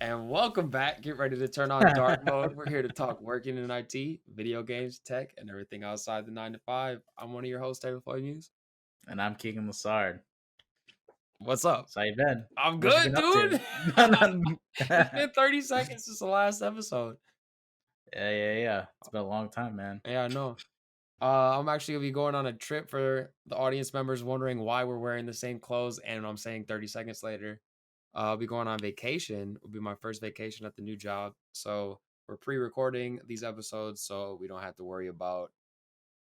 And welcome back. Get ready to turn on dark mode. We're here to talk working in IT, video games, tech, and everything outside the 9 to 5. I'm one of your hosts, Taylor Floyd Muse. And I'm Keegan Lasard. What's up? So how you been? I'm What you good, been up to? dude. It's been 30 seconds since the last episode. Yeah. It's been a long time, man. Yeah, I know. I'm actually gonna be going on a trip for the audience members wondering why we're wearing the same clothes, and I'm saying 30 seconds later. I'll be going on vacation. It'll be my first vacation at the new job. So we're pre-recording these episodes so we don't have to worry about,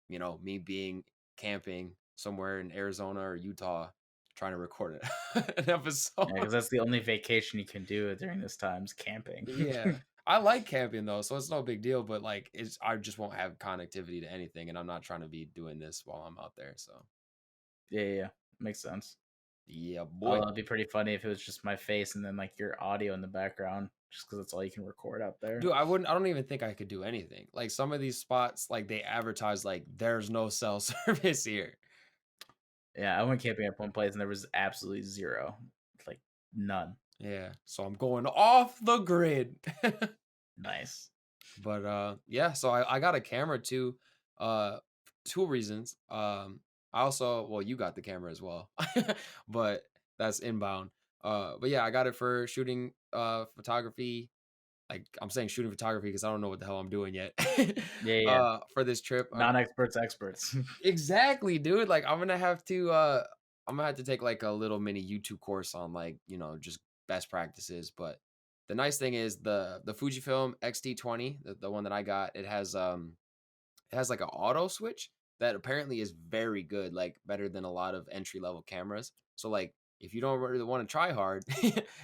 me being camping somewhere in Arizona or Utah trying to record an episode. Yeah, because that's the only vacation you can do during this time is camping. Yeah. I like camping though, so it's no big deal, but like I just won't have connectivity to anything, and I'm not trying to be doing this while I'm out there. So Yeah. Makes sense. yeah, boy. Although it'd be pretty funny if it was just my face and then like your audio in the background, just because that's all you can record out there. Dude, I don't even think I could do anything. Like some of these spots, like they advertise like there's no cell service here. Yeah, I went camping at one place and there was absolutely zero. Like none. Yeah. So I'm going off the grid. Nice. But yeah, so I got a camera too. Uh two reasons. I also you got the camera as well. But that's inbound. But yeah, I got it for shooting photography. Like I'm saying shooting photography because I don't know what the hell I'm doing yet. Yeah. For this trip. Non-experts, experts. Exactly, dude. Like I'm gonna have to take like a little mini YouTube course on like, just best practices. But the nice thing is the Fujifilm X-T20, the one that I got, it has like an auto switch that apparently is very good, like better than a lot of entry level cameras. So like if you don't really want to try hard,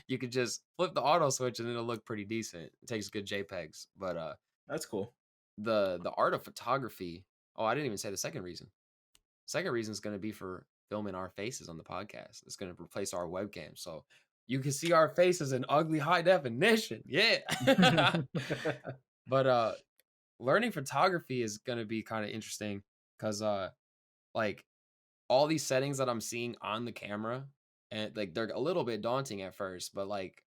you could just flip the auto switch and it'll look pretty decent. It takes good JPEGs. But That's cool. the art of photography. Oh, I didn't even say the second reason. Second reason is going to be for filming our faces on the podcast. It's going to replace our webcam, so you can see our faces in ugly high definition. Yeah. But learning photography is going to be kind of interesting because like all these settings that I'm seeing on the camera, and like they're a little bit daunting at first, but like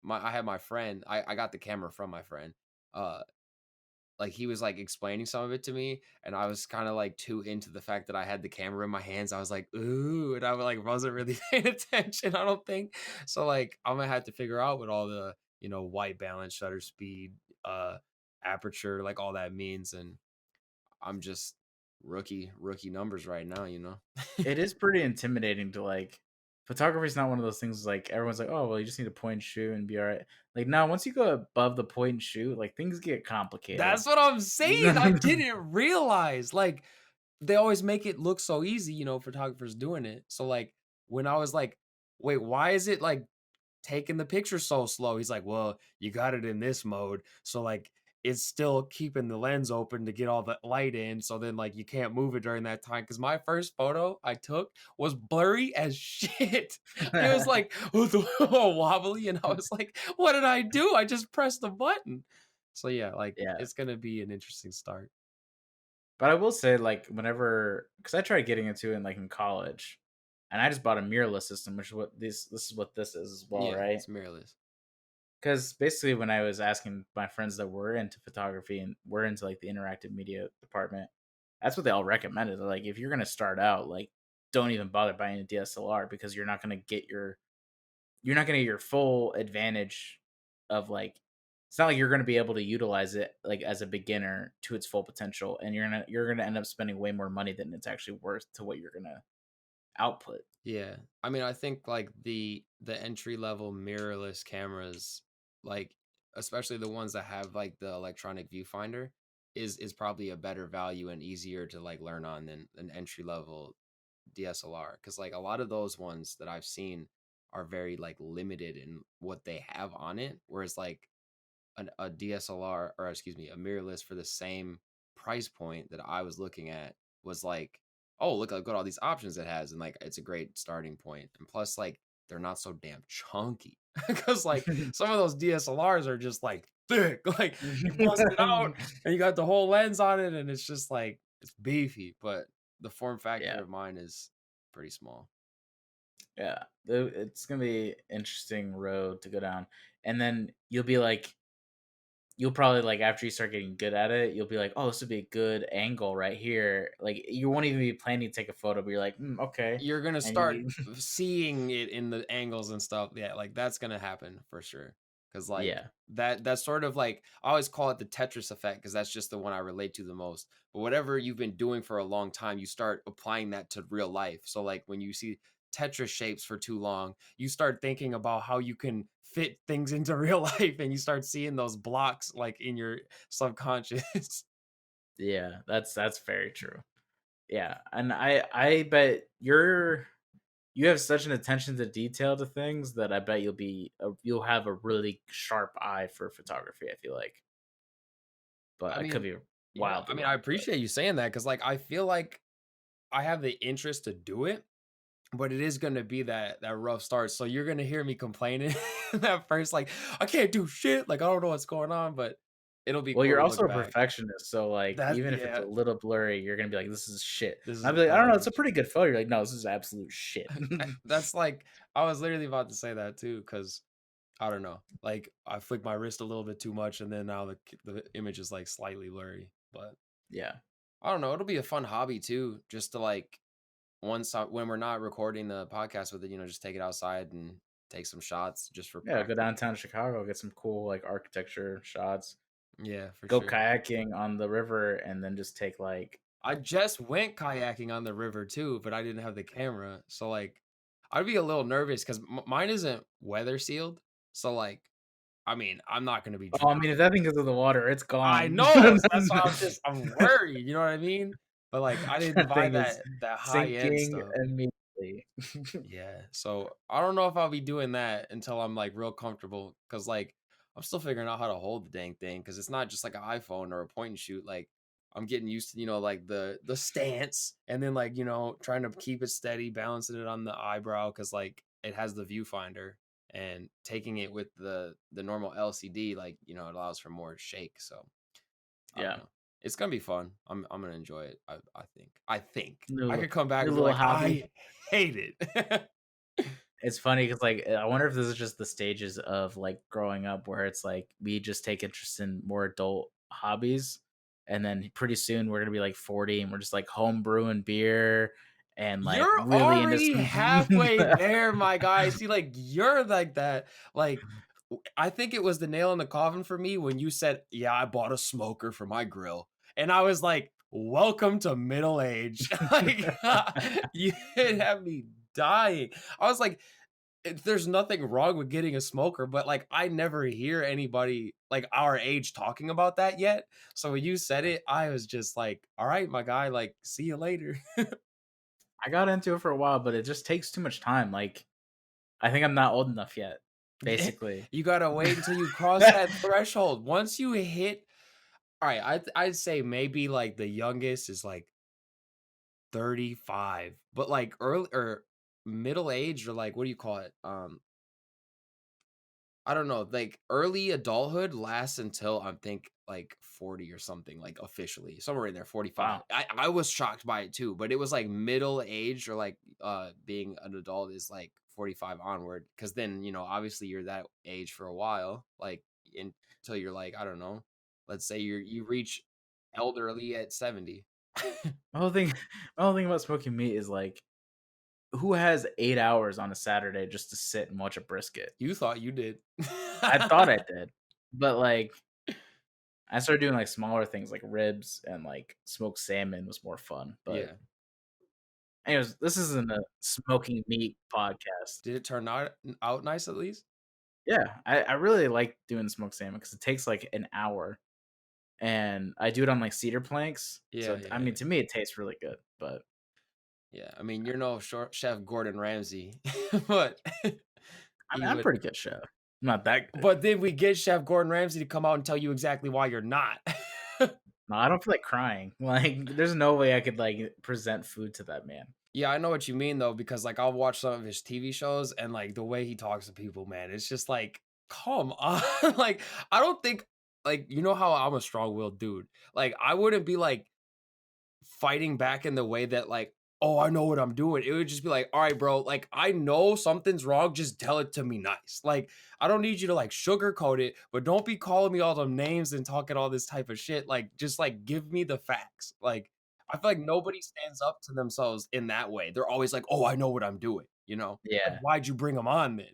I had my friend, I got the camera from my friend. Uh like he was like explaining some of it to me, and I was kind of like too into the fact that I had the camera in my hands. I was like, ooh, and I like wasn't really paying attention, I don't think. So like I'm gonna have to figure out what all the, white balance, shutter speed, uh aperture, like all that means. And I'm just rookie numbers right now. It is pretty intimidating to like photography is not one of those things like everyone's like, oh well, you just need to point and shoot and be all right. Like now, once you go above the point and shoot, like things get complicated. That's what I'm saying. I didn't realize. Like, they always make it look so easy, photographers doing it. So, like, when I was like, wait, why is it like taking the picture so slow? He's like, well, you got it in this mode. So, like, it's still keeping the lens open to get all the light in. So then, like, you can't move it during that time. Cause my first photo I took was blurry as shit. It was like wobbly. And I was like, what did I do? I just pressed the button. So, yeah, like, Yeah, it's going to be an interesting start. but I will say like whenever because I tried getting into it in college, and I just bought a mirrorless system, which is what this is what this is as well, Yeah, right? it's mirrorless. Because basically, when I was asking my friends that were into photography and were into like the interactive media department, that's what they all recommended. They're like, if you're gonna start out, like, don't even bother buying a DSLR because you're not gonna get your full advantage of like. It's not like you're gonna be able to utilize it like as a beginner to its full potential, and you're gonna end up spending way more money than it's actually worth to what you're gonna output. Yeah. I mean, I think like the entry level mirrorless cameras, like especially the ones that have like the electronic viewfinder, is probably a better value and easier to like learn on than an entry level DSLR. Cause like a lot of those ones that I've seen are very like limited in what they have on it. Whereas like a DSLR, or excuse me, a mirrorless for the same price point that I was looking at was like, oh, look at all these options it has, and like it's a great starting point. And plus, like they're not so damn chunky because like some of those DSLRs are just like thick, like you bust it out and you got the whole lens on it, and it's just like it's beefy. But the form factor Yeah. of mine is pretty small. Yeah, it's gonna be interesting road to go down, and then you'll probably like after you start getting good at it, you'll be like, oh, this would be a good angle right here. Like you won't even be planning to take a photo, but you're like, okay, You're gonna and start you, seeing it in the angles and stuff. Yeah, like that's gonna happen for sure. Cause like yeah, that's sort of like I always call it the Tetris effect because that's just the one I relate to the most. But whatever you've been doing for a long time, you start applying that to real life. So like when you see Tetris shapes for too long, you start thinking about how you can fit things into real life and you start seeing those blocks like in your subconscious. yeah, that's very true. Yeah, and I bet you have such an attention to detail to things that I bet you'll have a really sharp eye for photography. I feel like, but I I could mean, be yeah, I wildly mean, I wrong. But appreciate you saying that because like I feel like I have the interest to do it, but it is gonna be that rough start. So you're gonna hear me complaining at first, like I can't do shit, like I don't know what's going on, but it'll be well, cool you're to also look a back. perfectionist, so like That even if it's a yeah, little blurry, you're gonna be like, "This is shit." this And I'll is be like, "I don't know, it's a garbage. pretty good photo." You're like, "No, this is absolute shit." That's like I was literally about to say that too, because I don't know, like I flicked my wrist a little bit too much, and then now the image is like slightly blurry. But Yeah, I don't know, it'll be a fun hobby too, just to like when we're not recording the podcast with it, just take it outside and take some shots just for yeah. Go practice. downtown Chicago, get some cool like architecture shots. Yeah, for Go sure. kayaking on the river, and then just take like, I just went kayaking on the river too, but I didn't have the camera. So like I'd be a little nervous because mine isn't weather sealed. So like, I mean, I'm not gonna be oh, I mean, if that thing goes in the water, it's I gone. know. So that's why I'm worried. You know what I mean? But like I didn't That buy thing is that high end sinking stuff. immediately. Yeah, so I don't know if I'll be doing that until I'm like real comfortable because like I'm still figuring out how to hold the dang thing because it's not just like an iPhone or a point and shoot. Like I'm getting used to like the stance and then like trying to keep it steady, balancing it on the eyebrow because like it has the viewfinder and taking it with the normal LCD like it allows for more shake. So I don't Yeah, know. It's gonna be fun. I'm gonna enjoy it. I think I new could come back new and be little like hobby. I hate it. It's funny because like, I wonder if this is just the stages of, like, growing up where it's like we just take interest in more adult hobbies, and then pretty soon we're gonna be, like, 40 and we're just, like, home brewing beer and, like, You're really into already some halfway there, my guy. See, like, you're like that. Like, I think it was the nail in the coffin for me when you said, "Yeah, I bought a smoker for my grill." And I was like, "Welcome to middle age." Like, you have me dying. I was like, there's nothing wrong with getting a smoker, but like I never hear anybody like our age talking about that yet. So when you said it, I was just like, "All right, my guy, like see you later." I got into it for a while, but it just takes too much time, like, I think I'm not old enough yet, basically. You gotta wait until you cross that threshold. Once you hit all right, I'd say maybe, like, the youngest is, like, 35, but, like, early or middle age or, like, what do you call it? I don't know, like, early adulthood lasts until I think, like, 40 or something, like, officially, somewhere in there, 45. Wow. I was shocked by it too, but it was, like, middle age or, like, being an adult is, like, 45 onward. Because then, obviously you're that age for a while, like, until you're, like, I don't know, let's say you reach elderly at 70. My whole thing my whole thing about smoking meat is, like, who has 8 hours on a Saturday just to sit and watch a brisket? You thought you did. I thought I did, but, like, I started doing, like, smaller things like ribs and, like, smoked salmon was more fun, but Yeah. anyways, this isn't a smoking meat podcast. Did it turn out nice at least? Yeah, I really like doing smoked salmon because it takes, like, an hour, and I do it on, like, cedar planks, Yeah, so, yeah, I mean, yeah. to me, it tastes really good, but Yeah, I mean, you're no Chef Gordon Ramsay, but I'm even pretty good chef. I'm not that good. but then we get Chef Gordon Ramsay to come out and tell you exactly why you're not. No, I don't feel like crying, like, there's no way I could, like, present food to that man. Yeah, I know what you mean though, because like I'll watch some of his TV shows and like the way he talks to people, man, it's just like, come on. Like, I don't think like how I'm a strong-willed dude. Like, I wouldn't be like fighting back in the way that like, "Oh, I know what I'm doing." It would just be like, "All right, bro, like I know something's wrong, just tell it to me nice. Like I don't need you to like sugarcoat it, but don't be calling me all them names and talking all this type of shit. Like just like give me the facts." Like I feel like nobody stands up to themselves in that way. They're always like, "Oh, I know what I'm doing," you know? Like Yeah. why'd you bring them on then?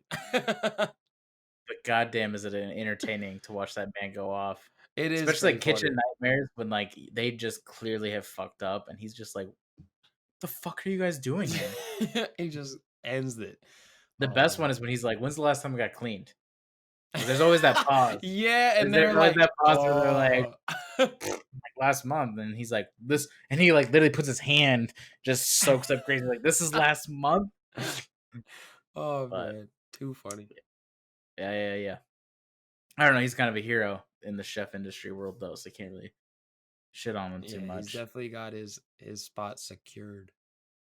But goddamn, is it entertaining to watch that man go off. It is Especially, pretty like, Kitchen funny. Nightmares when, like, they just clearly have fucked up, and he's just like, "The fuck are you guys doing here?" He just ends it. The Oh best one man. is when he's like, "When's the last time we got cleaned?" Because there's always that pause. Yeah, and There's they're always like, that pause where they're like, "Oh." "Last month," and he's like, "This," and he, like, literally puts his hand, just soaks up crazy, like, "This is last month?" Oh, But, man, too funny. yeah, yeah, yeah. I don't know, he's kind of a hero in the chef industry world, though, so you can't really shit on him too Yeah, he's much. definitely got his spot secured.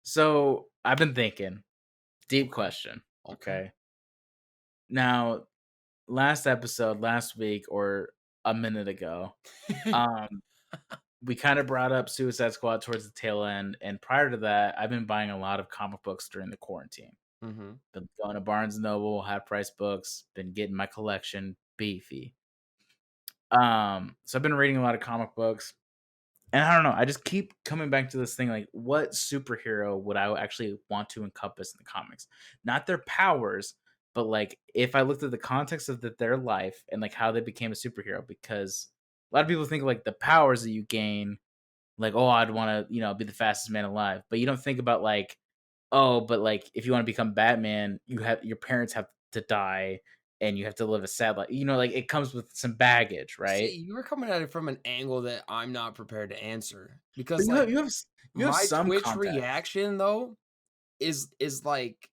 So, I've been thinking, deep question, Okay. okay? Now, last week, or a minute ago, um, we kinda brought up Suicide Squad towards the tail end, and prior to that, I've been buying a lot of comic books during the quarantine. Mhm. Been going to Barnes& and Noble, half price books, been getting my collection beefy. So I've been reading a lot of comic books, and I don't know, I just keep coming back to this thing, like, what superhero would I actually want to encompass in the comics? Not their powers, but, like, if I looked at the context of their life and, like, how they became a superhero, because a lot of people think, like, the powers that you gain, like, "Oh, I'd wanna, be the fastest man alive," but you don't think about, like, "Oh, but, like, if you wanna become Batman, your parents have to die, and you have to live a sad life," like, it comes with some baggage, See, right? you were coming at it from an angle that I'm not prepared to answer But because, you have like, my some Twitch context. reaction, though, is like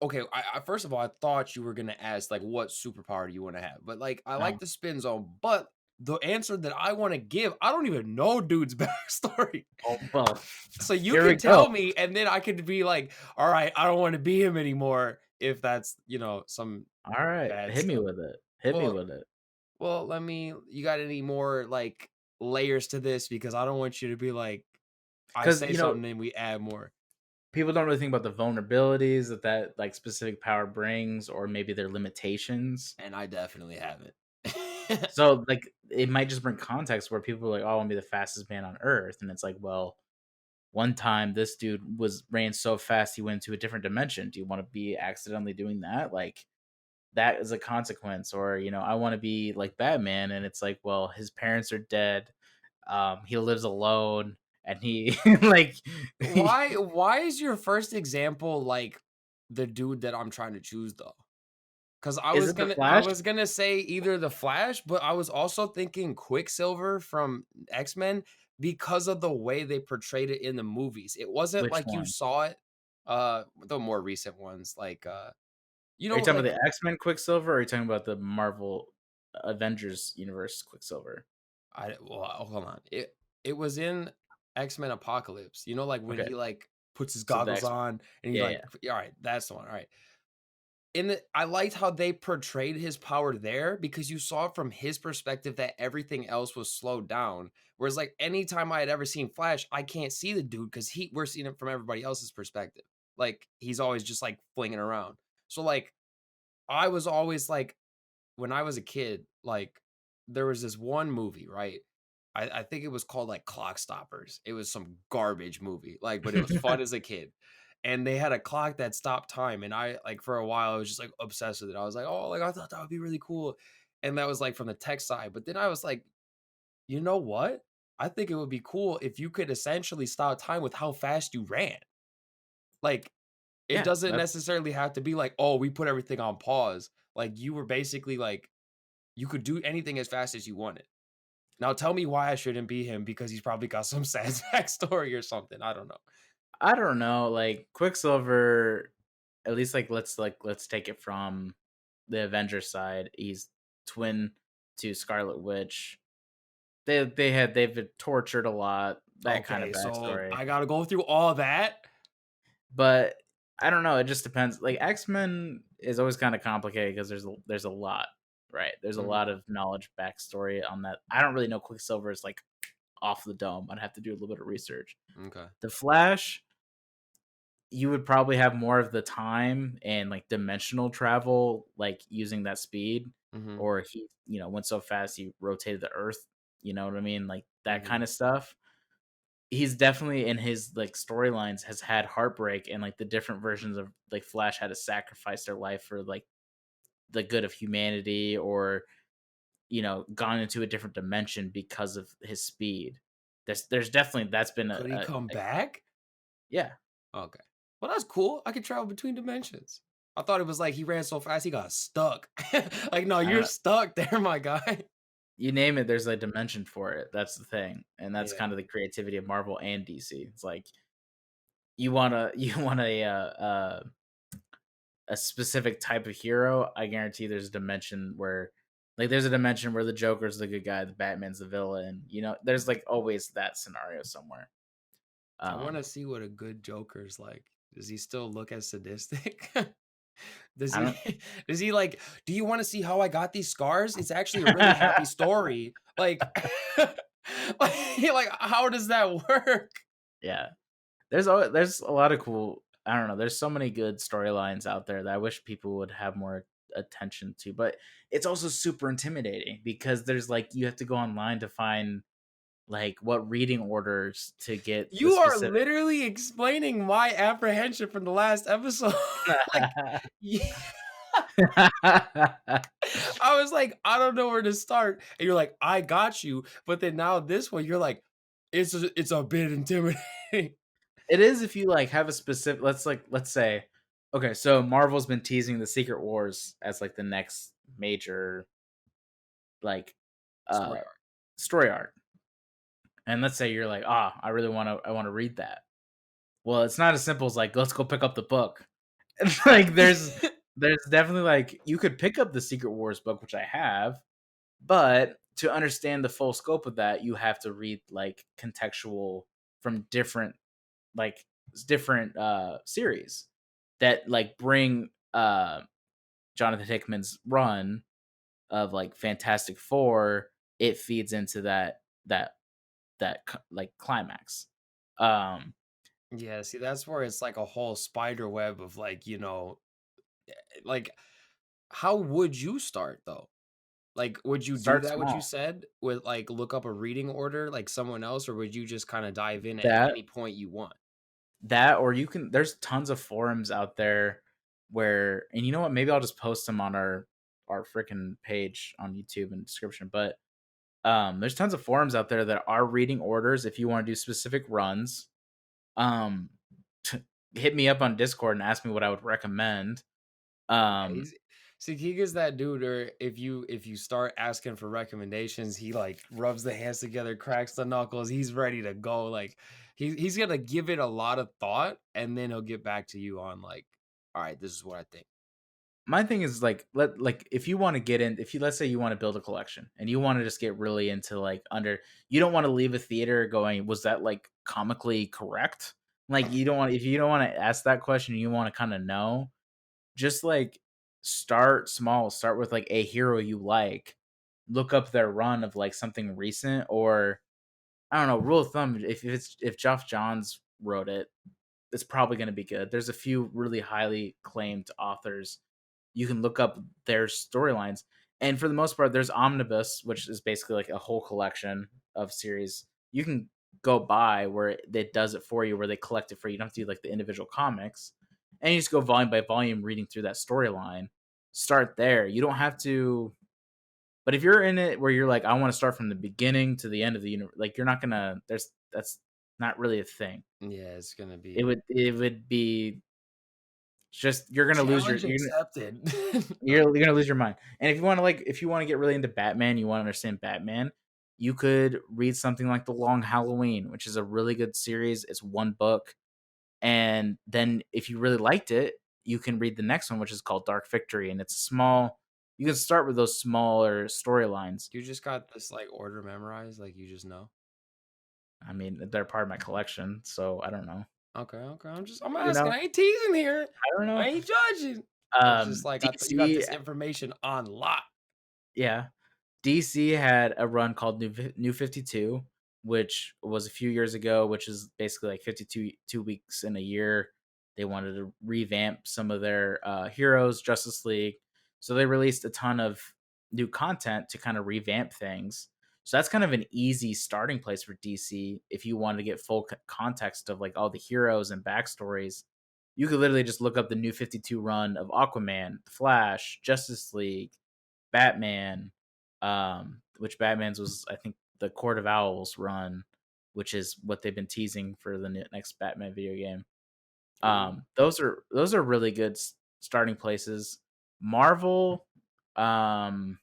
okay, I first of all, I thought you were gonna ask, like, what superpower do you wanna have? But, like, I No. like the spin zone, but the answer that I wanna give, I don't even know dude's backstory. Oh, well, So you here we can tell go. me, and then I could be like, "Alright, I don't wanna be him anymore," if that's, some Alright, bad hit me stuff. with it. Hit me Well with it. let me you got any more, like, layers to this? Because I don't want you to be like, I 'Cause, say something and we add more, people don't really think about the vulnerabilities that, like, specific power brings, or maybe their limitations. and I definitely haven't. So, like, it might just bring context where people are like, "Oh, I wanna be the fastest man on earth," and it's like, well, one time this dude ran so fast he went to a different dimension. Do you wanna be accidentally doing that? Like, that is a consequence. Or, I wanna be like Batman, and it's like, well, his parents are dead, he lives alone, and he like, he Why is your first example, like, the dude that I'm trying to choose, though? 'Cause is it the I Flash? was gonna say either The Flash, but I was also thinking Quicksilver from X-Men because of the way they portrayed it in the movies. It wasn't Which like you one? saw it, the more recent ones, like, Are you talking about like the X-Men Quicksilver, or are you talking about the Marvel Avengers universe Quicksilver? hold on. It was in X-Men Apocalypse, like, when Okay, he, like, puts his so the goggles X-Men. on and he, Yeah, like yeah. alright, that's the one, alright. I liked how they portrayed his power there because you saw from his perspective that everything else was slowed down. Whereas, like, anytime I had ever seen Flash, I can't see the dude because we're seeing it from everybody else's perspective. Like, he's always just like flinging around. So, like, I was always like, when I was a kid, like, there was this one movie, right? I think it was called, like, Clock Stoppers. It was some garbage movie, like, but it was fun as a kid. And they had a clock that stopped time, and I like, for a while, I was just, like, obsessed with it. I was like, "Oh, like, I thought that would be really cool." And that was, like, from the tech side, but then I was like, "You know what? I think it would be cool if you could essentially stop time with how fast you ran." Like, it Yeah, doesn't that's necessarily have to be like, "Oh, we put everything on pause." Like, you were basically, like, you could do anything as fast as you wanted. Now tell me why I shouldn't be him because he's probably got some sad backstory or something, I don't know. I don't know, like, Quicksilver, at least, like, let's take it from the Avengers side. He's twin to Scarlet Witch. They've been tortured a lot, that kind of Okay, so backstory. I gotta go through all that? But I don't know, it just depends. Like, X-Men is always kinda complicated because there's a lot, right? There's a Mhm, lot of knowledge backstory on that. I don't really know Quicksilver is, like, off the dome. I'd have to do a little bit of research. m'kay. The Flash, you would probably have more of the time and like dimensional travel, like using that speed, Mhm. or he, went so fast he rotated the Earth. You know what I mean? Like that kind Mhm. of stuff. He's definitely in his like storylines has had heartbreak, and like the different versions of like Flash had to sacrifice their life for like the good of humanity, or gone into a different dimension because of his speed. There's definitely that's been Could he come a back? yeah. Okay. Well, that's cool. I could travel between dimensions. I thought it was like he ran so fast he got stuck. Like, no, I you're don't stuck there, my guy. You name it, there's a dimension for it. That's the thing, and that's Yeah. kind of the creativity of Marvel and DC. It's like you want to you want a specific type of hero. I guarantee there's a dimension where there's a dimension where the Joker's the good guy, the Batman's the villain. There's like always that scenario somewhere. I want Um, to see what a good Joker's like. Does he still look as sadistic? Does I he don't. does he like, do you want to see how I got these scars? It's actually a really happy story. Like like how does that work? Yeah, there's a lot of cool. I don't know. There's so many good storylines out there that I wish people would have more attention to, but it's also super intimidating because there's like you have to go online to find like what reading orders to get the You are specific. literally explaining my apprehension from the last episode. Like, yeah, I was like, I don't know where to start. And you're like, I got you. But then now this one, you're like, it's a bit intimidating. It is if you like have a specific. Let's say, okay, so Marvel's been teasing the Secret Wars as like the next major like uh Story arc. story arc, and let's say you're like, I want to read that. Well, it's not as simple as like let's go pick up the book. It's like there's definitely like you could pick up the Secret Wars book, which I have, but to understand the full scope of that, you have to read like contextual from like different series that like bring Jonathan Hickman's run of like Fantastic Four. It feeds into that like climax. Um, Yeah, see, that's where it's like a whole spider web of like, like how would you start though? Like, would you do Start that what you small. said with like look up a reading order like someone else, or would you just kind of dive in at That any point you want? or you can. There's tons of forums out there where, and you know what? Maybe I'll just post them on our freaking page on YouTube and description. But there's tons of forums out there that are reading orders if you want to do specific runs. Um, hit me up on Discord and ask me what I would recommend. Yeah, Um, he's see, Keegan's that dude, or if you start asking for recommendations, he like rubs the hands together, cracks the knuckles, he's ready to go. Like he's gonna give it a lot of thought, and then he'll get back to you on like, all right, this is what I think. my thing is like if you want to get in, if you let's say you want to build a collection and you want to just get really into like you don't want to leave a theater going, was that like comically correct? Like you don't want if you don't want to ask that question, you want to kind of know, just like start small, start with like a hero you like, look up their run of like something recent, or I don't know, rule of thumb, if Geoff Johns wrote it, it's probably going to be good. There's a few really highly claimed authors. You can look up their storylines, and for the most part, there's Omnibus, which is basically like a whole collection of series. You can go buy where it does it for you, where they collect it for you. You don't have to do like the individual comics, and you just go volume by volume reading through that storyline. Start there. You don't have to. But if you're in it where you're like, I want to start from the beginning to the end of the universe, like you're not gonna. That's not really a thing. Yeah, it's gonna It be would it would be just you're gonna lose your challenge accepted. you're gonna lose your mind. And if you want to get really into Batman, you want to understand Batman, you could read something like The Long Halloween, which is a really good series. It's one book, and then if you really liked it, you can read the next one, which is called Dark Victory, and it's small. You can start with those smaller storylines. You just got this like order memorized, like you just know. I mean, they're part of my collection, so I don't know. Okay, okay. I'm You asking. know, I ain't teasing here. I don't know. I ain't judging. It's just like I thought you got DC, this information on lock. yeah, DC had a run called New 52, which was a few years ago, which is basically like 52 2 weeks in a year. They wanted to revamp some of their heroes, Justice League. So they released a ton of new content to kind of revamp things. So that's kind of an easy starting place for DC if you want to get full context of like all the heroes and backstories. You could literally just look up the new 52 run of Aquaman, Flash, Justice League, Batman, which Batman's was I think the Court of Owls run, which is what they've been teasing for the next Batman video game. Ooh. Those are really good starting places. Marvel, I'm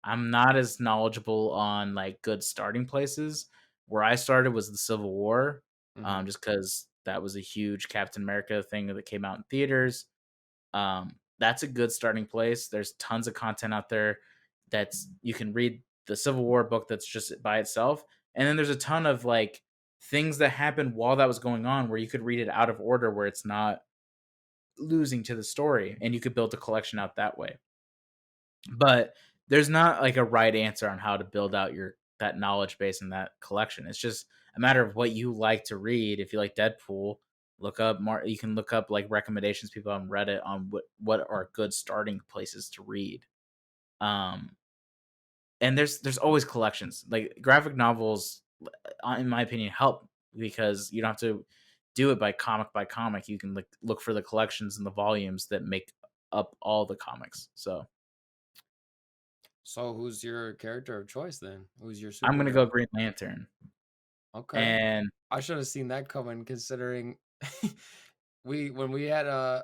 not as knowledgeable on like good starting places. Where I started was the Civil War, Mhm. just because that was a huge Captain America thing that came out in theaters. That's a good starting place. There's tons of content out there that's you can read the Civil War book that's just by itself, and then there's a ton of like things that happened while that was going on where you could read it out of order where it's not losing to the story, and you could build a collection out that way. But there's not like a right answer on how to build out your that knowledge base and that collection. It's just a matter of what you like to read. If you like Deadpool, look up more. You can look up like recommendations people on Reddit on what are good starting places to read. Um, and there's always collections like graphic novels. In my opinion, help because you don't have to do it by comic. You can like look for the collections and the volumes that make up all the comics. So So who's your character of choice then? Who's your I'm gonna go superhero? Green Lantern. Okay. And I should have seen that coming considering we when we had a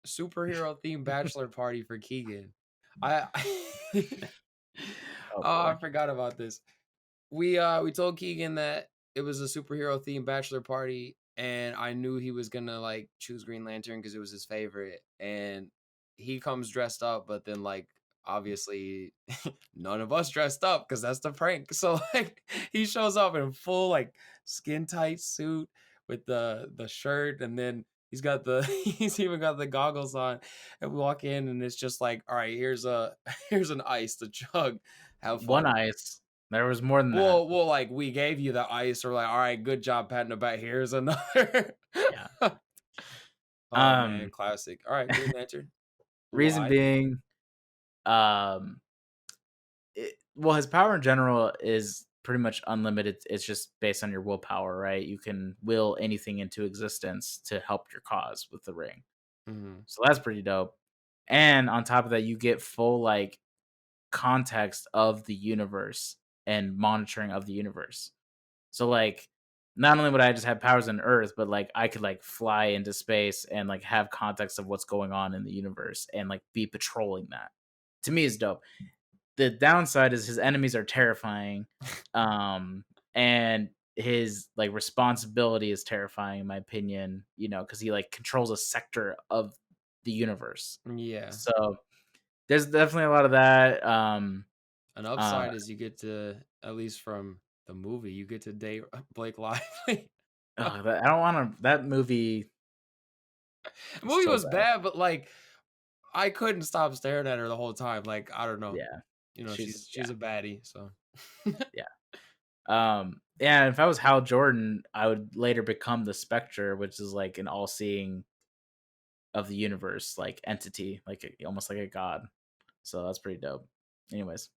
superhero themed bachelor party for Keegan. I oh Oh, I boy, forgot about this. We told Keegan that it was a superhero themed bachelor party, and I knew he was gonna like choose Green Lantern because it was his favorite. And he comes dressed up, but then like obviously none of us dressed up because that's the prank. So like he shows up in full like skin tight suit with the shirt, and then he's got the he's even got the goggles on. And we walk in, and it's just like, all right, here's a here's an ice to chug. Have one fun. ice. There was more than that. Well, like we gave you the ice. We're like, all right, good job patting the back. Here's another. Yeah. Oh man, Um, classic. All right, Green Lantern. reason Why? being, um, well, his power in general is pretty much unlimited. It's just based on your willpower, right? You can will anything into existence to help your cause with the ring. Hmm. So that's pretty dope. And on top of that, you get full like context of the universe and monitoring of the universe. So like not only would I just have powers on Earth, but like I could like fly into space and like have context of what's going on in the universe and like be patrolling that. To me is dope. The downside is his enemies are terrifying. Um and his like responsibility is terrifying in my opinion, because he like controls a sector of the universe. Yeah. So there's definitely a lot of that. An Uh upside is you get to, at least from the movie, you get to date Blake Lively. I don't want to. That movie The is movie so was bad. bad, but like I couldn't stop staring at her the whole time. Like I don't know. Yeah, She's she's she's a baddie. So yeah. Yeah, if I was Hal Jordan, I would later become the Spectre, which is like an all-seeing of the universe, like entity, like almost like a god. So that's pretty dope. Anyways,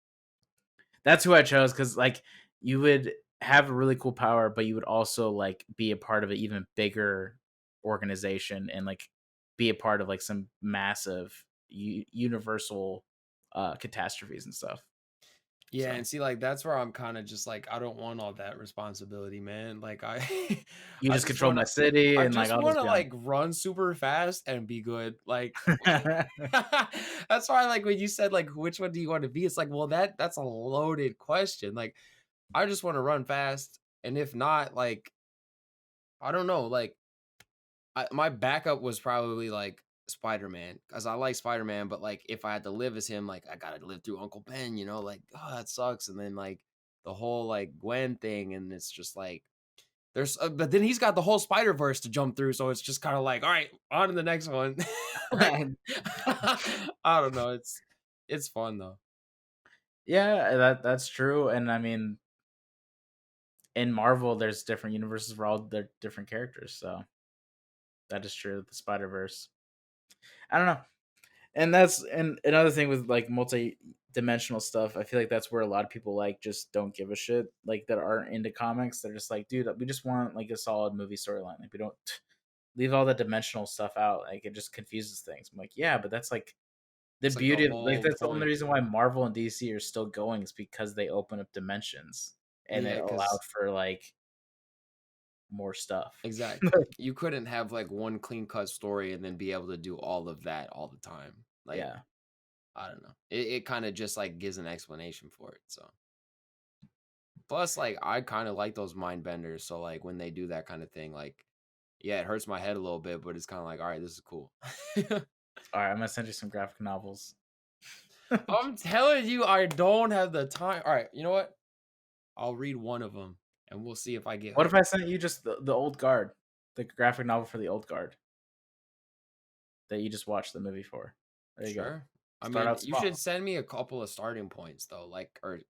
that's who I chose because like you would have a really cool power, but you would also like be a part of an even bigger organization and like be a part of like some massive universal catastrophes and stuff. yeah, So and see, like that's where I'm kind of just like I don't want all that responsibility, man. Like I, you I just just control want my to, city I and like just I'll want just to be on. like run super fast and be good. Like that's why, like when you said like which one do you want to be, it's like, well, that's a loaded question. Like I just want to run fast, and if not, like I don't know, like my backup was probably like Spider-Man because I like Spider-Man, but like if I had to live as him, like I gotta live through Uncle Ben, like oh that sucks. And then like the whole like Gwen thing, and it's just like but then he's got the whole Spider Verse to jump through, so it's just kind of like all right, on to the next one. Like I don't know, it's fun though. Yeah, that's true. And I mean, in Marvel, there's different universes for all their different characters. So That is true. The Spider Verse. I don't know. And that's and another thing with like multi-dimensional stuff. I feel like that's where a lot of people like just don't give a shit, like that aren't into comics. They're just like, dude, we just want like a solid movie storyline. Like we don't leave all the dimensional stuff out. Like it just confuses things. I'm like, yeah, but that's like the It's like the beauty of like whole that's the only point. reason why Marvel and DC are still going is because they open up dimensions and Yeah, it allowed because for like more stuff. exactly. You couldn't have like one clean cut story and then be able to do all of that all the time. Like, Yeah. I don't know. It kind of just like gives an explanation for it. So plus, like, I kind of like those mind benders. So like when they do that kind of thing, like, yeah, it hurts my head a little bit, but it's kind of like, all right, this is cool. All right, I'm gonna send you some graphic novels. I'm telling you, I don't have the time. All right, you know what? I'll read one of them and we'll see if I get What if I hooked. sent you just the old guard, the graphic novel for the old guard that you just watched the movie for? There you go. Sure. I Start mean, out you should small. send me a couple of starting points though, like or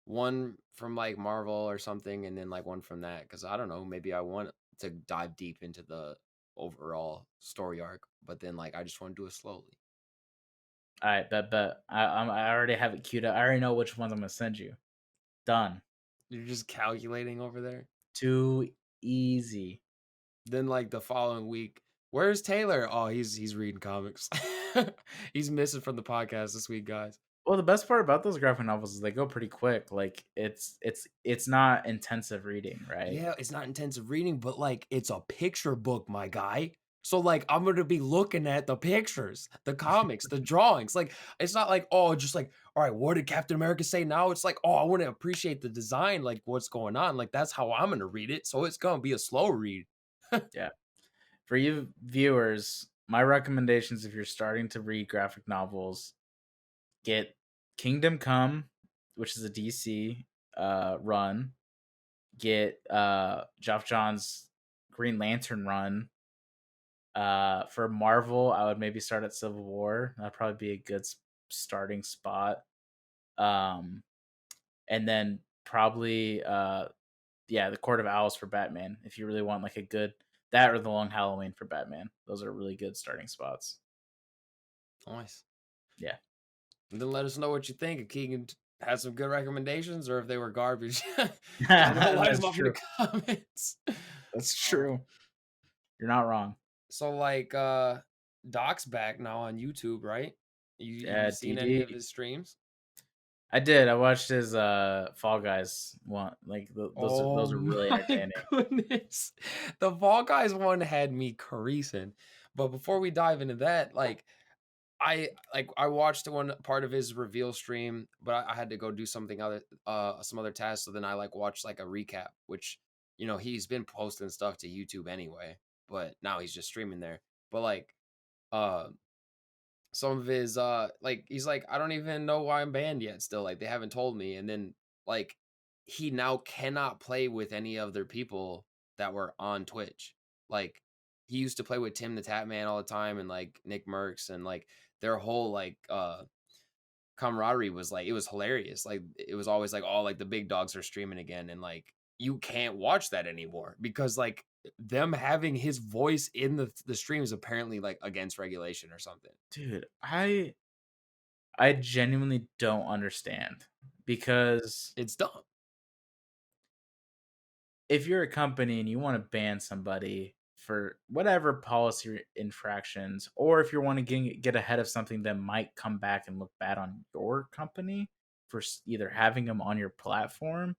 one from like Marvel or something, and then like one from that. Because I don't know, maybe I want to dive deep into the overall story arc, but then like I just want to do it slowly. All right, bet. I already have it queued up. I already know which ones I'm gonna send you. Done. You're just calculating over there. Too easy. Then like the following week, where's Taylor? Oh, he's reading comics. He's missing from the podcast this week, guys. Well, the best part about those graphic novels is they go pretty quick. Like it's not intensive reading, right? Yeah, it's not intensive reading, but like it's a picture book, my guy. So like I'm gonna be looking at the pictures, the comics, the drawings. Like it's not like, oh, just like, all right, what did Captain America say now? It's like, oh, I want to appreciate the design, like what's going on. Like that's how I'm gonna read it. So it's gonna be a slow read. Yeah. For you viewers, my recommendations if you're starting to read graphic novels, get Kingdom Come, which is a DC run. Get Geoff Johns' Green Lantern run. For Marvel, I would maybe start at Civil War. That'd probably be a good starting spot. Um, and then probably yeah, the Court of Owls for Batman. If you really want like a good that or the Long Halloween for Batman, those are really good starting spots. Nice. Yeah, And then let us know what you think. If Keegan had some good recommendations or if they were garbage. Let us that's know in the true. comments. That's Uh, true. You're not wrong. so like Doc's back now on YouTube, right? You seen any of DD. his streams? I did. I watched his Fall Guys one. Like Oh those are really my entertaining. goodness. The Fall Guys one had me creasing. But before we dive into that, I watched one part of his reveal stream, but I had to go do something other some other tasks. So then I like watched like a recap, which he's been posting stuff to YouTube anyway, but now he's just streaming there. But like uh some of his like he's like, I don't even know why I'm banned yet still. Like they haven't told me. And then like he now cannot play with any other people that were on Twitch. Like he used to play with Tim the Tap Man all the time and like Nick Merckx and like their whole like camaraderie was like it was hilarious. Like it was always like, oh, like the big dogs are streaming again, and like you can't watch that anymore because like them having his voice in the stream is apparently like against regulation or something. Dude, I genuinely don't understand because It's dumb. if you're a company and you want to ban somebody for whatever policy infractions, or if you want to get ahead of something that might come back and look bad on your company for either having them on your platform,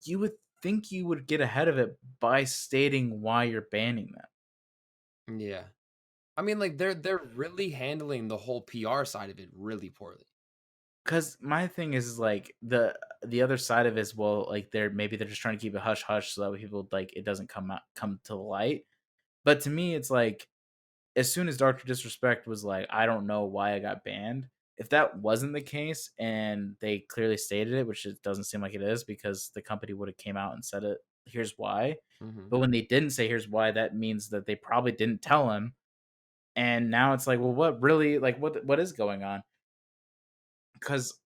you would think you would get ahead of it by stating why you're banning them. Yeah. I mean, like they're really handling the whole PR side of it really poorly. Because my thing is like the other side of it is, well, like they're just trying to keep it hush hush so that people like it doesn't come to the light. But to me, it's like as soon as Doctor Disrespect was like, I don't know why I got banned. If that wasn't the case and they clearly stated it, which it doesn't seem like it is, because the company would have came out and said it. Here's why. Mhm. But when they didn't say here's why, that means that they probably didn't tell him. And now it's like, well, what really like what is going on? Because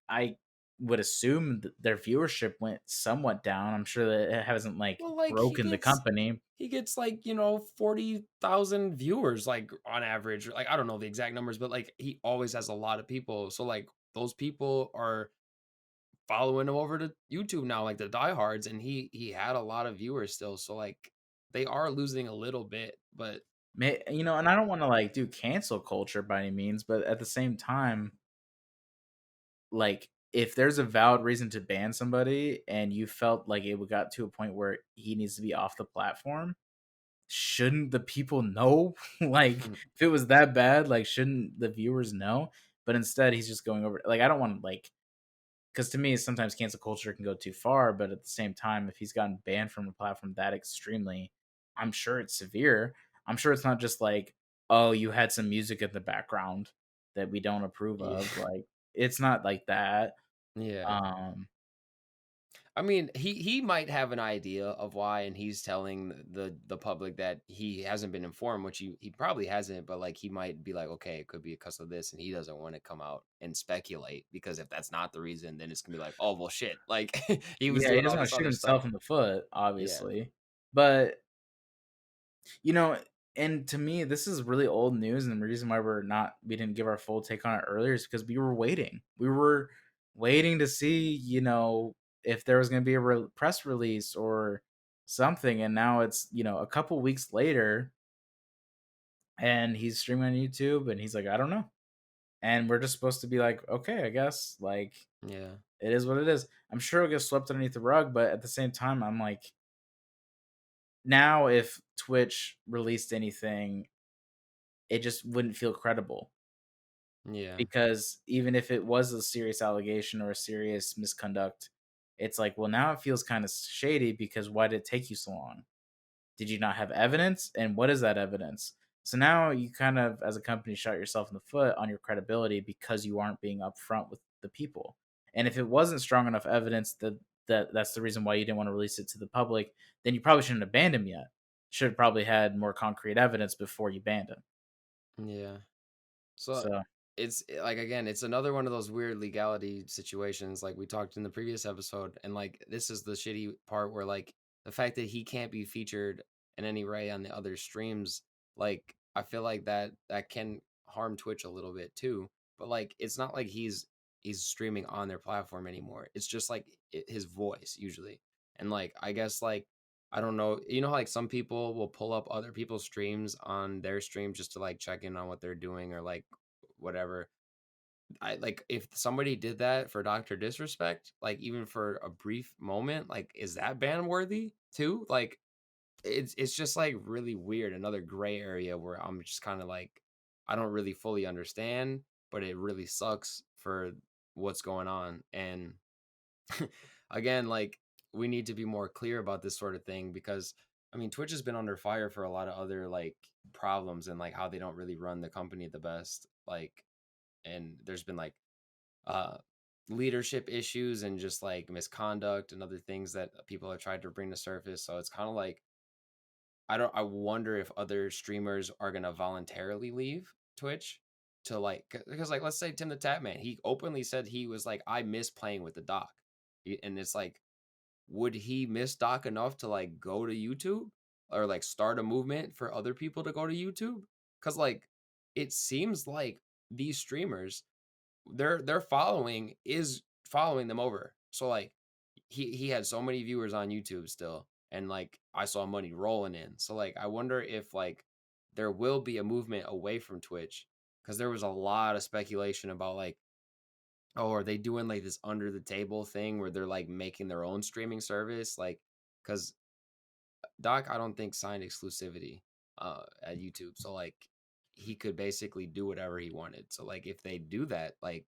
would assume their viewership went somewhat down. I'm sure that it hasn't, like, Well, like, broken the company. he gets, like, 40,000 viewers, like, on average, like, I don't know the exact numbers, but, like, he always has a lot of people, so, like, those people are following him over to YouTube now, like, the diehards, and he had a lot of viewers still, so, like, they are losing a little bit, but And I don't wanna, like, do cancel culture by any means, but at the same time, like, if there's a valid reason to ban somebody and you felt like it got to a point where he needs to be off the platform, shouldn't the people know? Like, if it was that bad, like, shouldn't the viewers know? But instead, he's just going over, like, I don't wanna, like, because to me, sometimes cancel culture can go too far, but at the same time, if he's gotten banned from a platform that extremely, I'm sure it's severe. I'm sure it's not just like, "Oh, you had some music in the background that we don't approve yeah. of." Like, it's not like that. Yeah. Um, I mean, he might have an idea of why, and he's telling the public that he hasn't been informed, which he probably hasn't. But like, he might be like, okay, it could be because of this, and he doesn't want to come out and speculate because if that's not the reason, then it's gonna be like, oh well, shit, like he was yeah, he doing doesn't all wanna this shoot other stuff. himself in the foot, Yeah, obviously. But You know, and to me, this is really old news, and the reason why we didn't give our full take on it earlier is because we were waiting. We were waiting to see, if there was going to be a press release or something, and now it's a couple weeks later, and he's streaming on YouTube, and he's like, I don't know, and we're just supposed to be like, okay, I guess, like yeah, it is what it is. I'm sure it'll get swept underneath the rug, but at the same time, I'm like, now if Twitch released anything, it just wouldn't feel credible yeah, because even if it was a serious allegation or a serious misconduct, it's like, well, now it feels kind of shady because why did it take you so long? Did you not have evidence? And what is that evidence? So now you kind of, as a company, shot yourself in the foot on your credibility because you aren't being upfront with the people. And if it wasn't strong enough evidence that's the reason why you didn't want to release it to the public, then you probably shouldn't have banned him yet. Should have probably had more concrete evidence before you banned him. yeah. So So like again, it's another one of those weird legality situations like we talked in the previous episode. And like this is the shitty part where like the fact that he can't be featured in any way on the other streams, like I feel like that can harm Twitch a little bit too. But like it's not like he's streaming on their platform anymore. It's just like his voice usually. And like I guess like I don't know, how like some people will pull up other people's streams on their stream just to like check in on what they're doing or like whatever. I like if somebody did that for Dr. Disrespect, like even for a brief moment, like is that ban worthy too? Like it's just like really weird, another gray area where I'm just kind of like I don't really fully understand, but it really sucks for what's going on. And again, like we need to be more clear about this sort of thing because I mean Twitch has been under fire for a lot of other like problems and like how they don't really run the company the best. Like and there's been like uh leadership issues and just like misconduct and other things that people have tried to bring to surface. So it's kind of like I wonder if other streamers are gonna voluntarily leave Twitch to like because like let's say Tim the Tap Man, he openly said he was like I miss playing with the doc. And it's like would he miss Doc enough to like go to YouTube or like start a movement for other people to go to YouTube? Cuz like it seems like these streamers their following is following them over. So like he had so many viewers on YouTube still and like I saw money rolling in. So like I wonder if like there will be a movement away from Twitch cuz there was a lot of speculation about like oh are they doing like this under the table thing where they're like making their own streaming service like cuz Doc I don't think signed exclusivity at YouTube. So like he could basically do whatever he wanted. So like if they do that, like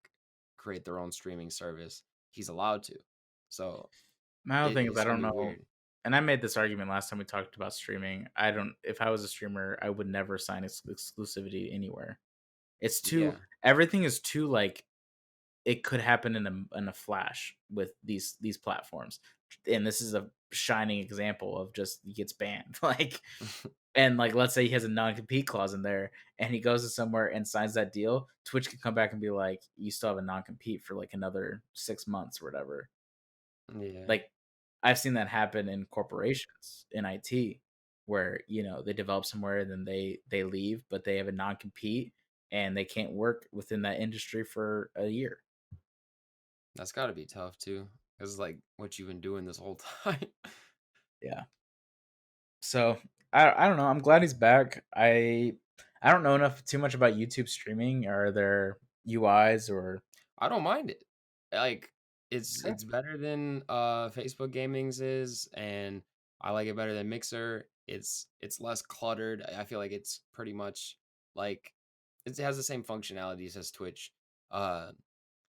create their own streaming service, he's allowed to. So my other thing is it's I gonna don't be know, weird. and I made this argument last time we talked about streaming. I don't If I was a streamer, I would never sign exclusivity anywhere. It's too Yeah. Everything is too, like, it could happen in a flash with these platforms. And this is a shining example of just he gets banned. Like, And, like, let's say he has a non-compete clause in there, and he goes to somewhere and signs that deal, Twitch can come back and be like, "You still have a non-compete for, like, another 6 months," or whatever. Yeah, Like, I've seen that happen in corporations, in IT, where, they develop somewhere, then they leave, but they have a non-compete, and they can't work within that industry for a year. that's got to be tough too, because like what you've been doing this whole time. Yeah. So, I don't know, I'm glad he's back. I don't know enough too much about YouTube streaming. Are there UIs or I don't mind it. Like Okay. it's better than Facebook Gaming's is, and I like it better than Mixer. It's less cluttered. I feel like it's pretty much like it has the same functionalities as Twitch. Uh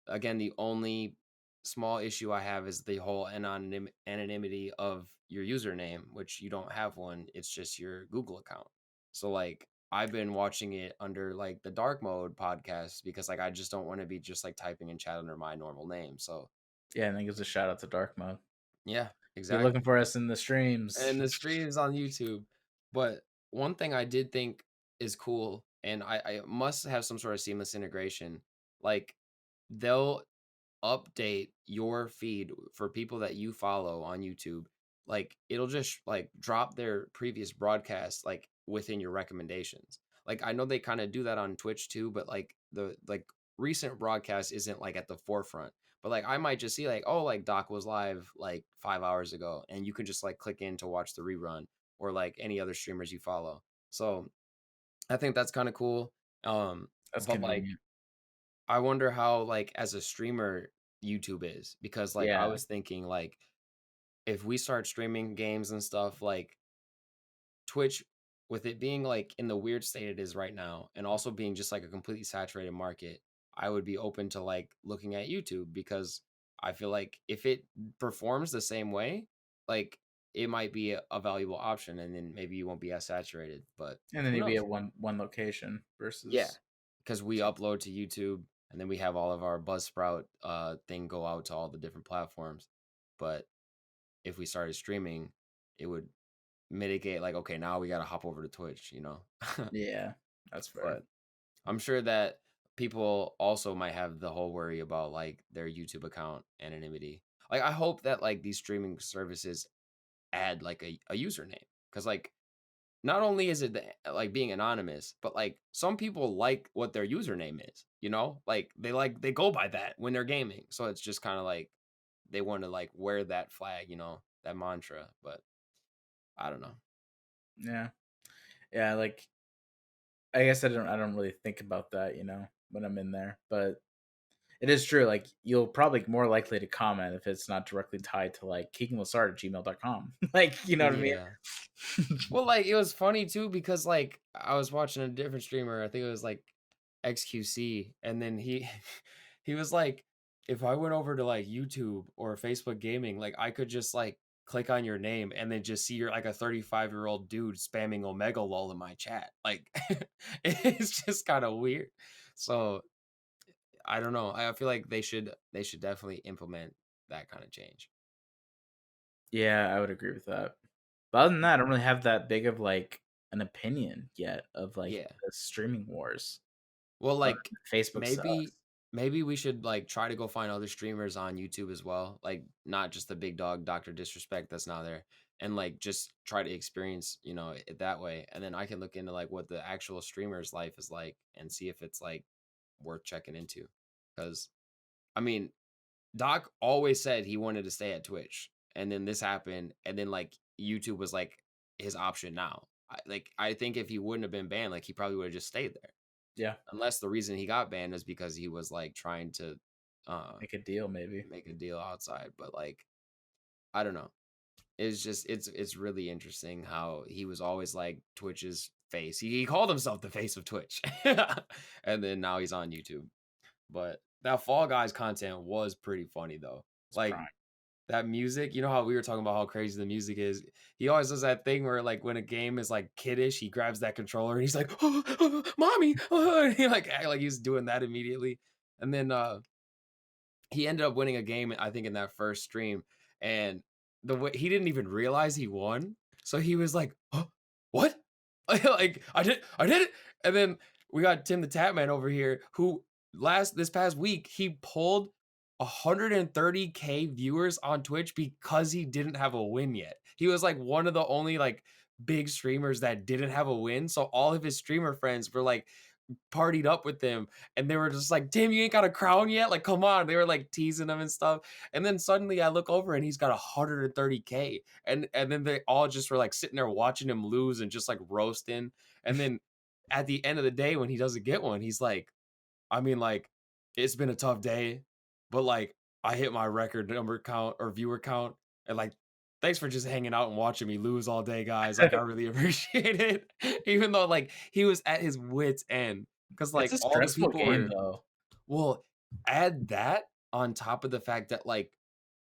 Again, the only small issue I have is the whole anonymity of your username, which you don't have one. It's just your Google account. So like I've been watching it under like the dark mode podcast because like I just don't want to be just like typing in chat under my normal name. So Yeah, and then gives a shout out to Dark Mode. yeah, Be looking exactly. for us in the streams. And the streams on YouTube. But one thing I did think is cool, and I must have some sort of seamless integration. Like they'll update your feed for people that you follow on YouTube. Like it'll just like drop their previous broadcast like within your recommendations. Like I know they kind of do that on Twitch too, but like the like recent broadcast isn't like at the forefront. But like I might just see like, oh, like Doc was live like 5 hours ago, and you can just like click in to watch the rerun or like any other streamers you follow. So I think that's kind of cool. That's But like convenient. I wonder how, like, as a streamer, YouTube is because, like, I Yeah, was thinking, like, if we start streaming games and stuff, like, Twitch, with it being, like, in the weird state it is right now, and also being just, like, a completely saturated market, I would be open to, like, looking at YouTube because I feel like if it performs the same way, like, it might be a valuable option, and then maybe you won't be as saturated, but and then who you'd be knows? at one location Yeah, versus because we 2. upload to YouTube and then we have all of our Buzzsprout thing go out to all the different platforms. But if we started streaming, it would mitigate like, okay, now we got to hop over to Twitch, you know? Yeah, that's fair. But I'm sure that people also might have the whole worry about like their YouTube account anonymity. Like I hope that like these streaming services add like a username because like not only is it like being anonymous, but like some people like what their username is, you know? Like they go by that when they're gaming. So it's just kind of like they want to like wear that flag, you know, that mantra, but I don't know. Yeah. Yeah, like, I guess I don't really think about that, when I'm in there, but it is true, like, you'll probably more likely to comment if it's not directly tied to, like, keeganlassard@gmail.com. Like, you know what I Yeah. mean? Well, like it was funny too because like I was watching a different streamer. I think it was like XQC, and then he he was like, if I went over to like YouTube or Facebook Gaming, like I could just like click on your name and then just see you're like a 35-year-old dude spamming Omega lol in my chat. Like it's just kind of weird. So I don't know. I feel like they should definitely implement that kind of change. Yeah, I would agree with that. But other than that, I don't really have that big of, like, an opinion yet of, like, Yeah. the streaming wars Well, or like Facebook maybe sucks. maybe we should like try to go find other streamers on YouTube as well. Like not just the big dog Dr. Disrespect that's not there. And like just try to experience, you know, it that way. And then I can look into like what the actual streamer's life is like and see if it's like worth checking into. Because I mean, Doc always said he wanted to stay at Twitch. And then this happened. And then like YouTube was like his option now. I think if he wouldn't have been banned, like he probably would have just stayed there. Yeah, Unless the reason he got banned is because he was, like, trying to, make a deal maybe. make a deal outside, but, like, I don't know. It's just it's really interesting how he was always, like, Twitch's face. He called himself the face of Twitch. And then now he's on YouTube. But that Fall Guys content was pretty funny, though. It's Like, prime. that music, you know how we were talking about how crazy the music is? He always does that thing where, like, when a game is, like, kiddish, he grabs that controller and he's like, "Oh, mommy," and he, like, act like he's doing that immediately. And then, he ended up winning a game, I think, in that first stream, and the way he didn't even realize he won, so he was like, "Huh? What?" Like, I did it. And then we got Tim the Tap Man over here who this past week he pulled 130K viewers on Twitch because he didn't have a win yet. He was like one of the only like big streamers that didn't have a win. So all of his streamer friends were like partied up with him and they were just like, "Tim, you ain't got a crown yet? Like, come on." They were like teasing him and stuff. And then suddenly I look over and he's got 130K. And then they all just were like sitting there watching him lose and just like roasting. And then at the end of the day, when he doesn't get one, he's like, I mean, like, it's been a tough day, but like I hit my record number count or viewer count, and like thanks for just hanging out and watching me lose all day, guys. Like I really appreciate it. Even though like he was at his wits end. Cause It's like a all the stressful people game were though. well, add that on top of the fact that like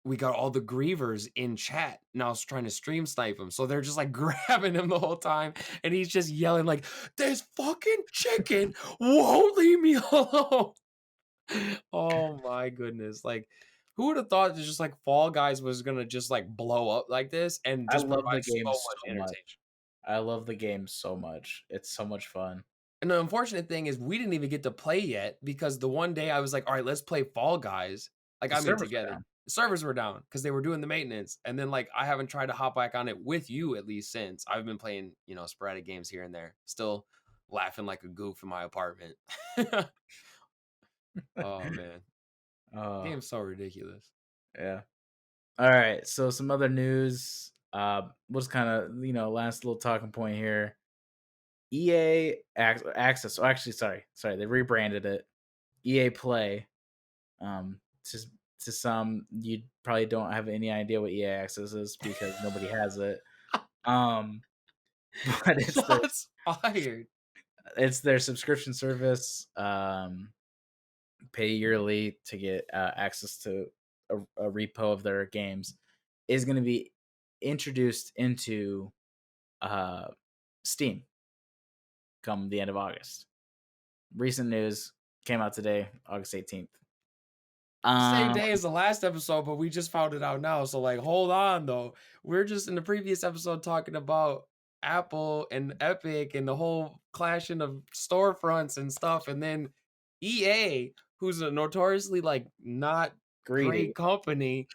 we got all the grievers in chat now trying to stream snipe him. So they're just like grabbing him the whole time. And he's just yelling like, this fucking chicken won't leave me alone. Oh my goodness. Like, who would have thought that just like Fall Guys was gonna just like blow up like this and I just love the provide so game much so much. entertainment? I love the game so much. It's so much fun. And the unfortunate thing is we didn't even get to play yet because the one day I was like, all right, let's play Fall Guys. Like, The I mean, servers are together. down. The servers were down because they were doing the maintenance. And then like I haven't tried to hop back on it with you at least since. I've been playing, sporadic games here and there. Still laughing like a goof in my apartment. Oh man. Oh, Game's so ridiculous. yeah. All right, so some other news. What's kind of last little talking point here. Access. Oh, actually, sorry, they rebranded it. EA Play. To some, you probably don't have any idea what EA Access is because nobody has it. Um, but Shots fired. it's their subscription service. Pay yearly to get access to a repo of their games is going to be introduced into uh, Steam come the end of August. Recent news came out today, August 18th. Same Um, day as the last episode, but we just found it out now. So like, hold on though. We're just in the previous episode talking about Apple and Epic and the whole clashing of storefronts and stuff, and then EA, who's a notoriously like not greedy. great company,